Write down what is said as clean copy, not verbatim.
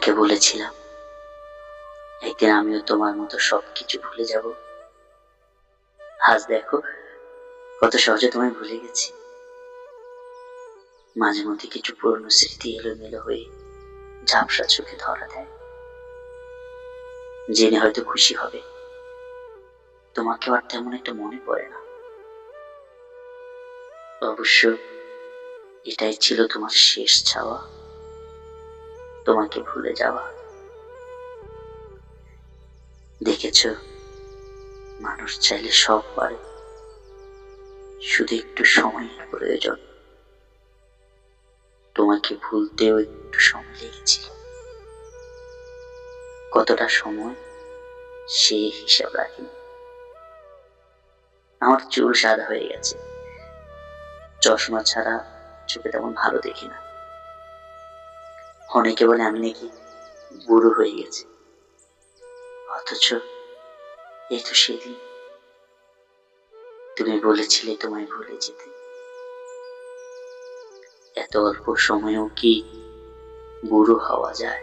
তোমাকে বলেছিলাম একদিন আমিও তোমার মতো সবকিছু ভুলে যাব। আজ দেখো কত সহজে তোমায় ভুলে গেছি। মাঝে মধ্যে কিছু পুরনো স্মৃতি এলোমেলো হয়ে ঝাপসা চোখে ধরা দেয়। জেনে হয়তো খুশি হবে তোমাকে আর তেমন একটা মনে পড়ে না। অবশ্য এটাই ছিল তোমার শেষ চাওয়া, তোমাকে ভুলে যাওয়া। দেখেছ, মানুষ চাইলে সব পারে, শুধু একটু সময়ের প্রয়োজন। তোমাকে ভুলতেও একটু সময় লেগেছিল। কতটা সময় সে হিসাব রাখিনি। আমার চুল সাদা হয়ে গেছে, চশমা ছাড়া চোখে তেমন ভালো দেখি না। অনেকে বলে আমি নাকি বুড়ো হয়ে গেছি, অথচ এই তো সেদিন তুমি বলেছিলে তোমায় ভুলে যেতে। এত অল্প সময়েও কি বুড়ো হওয়া যায়?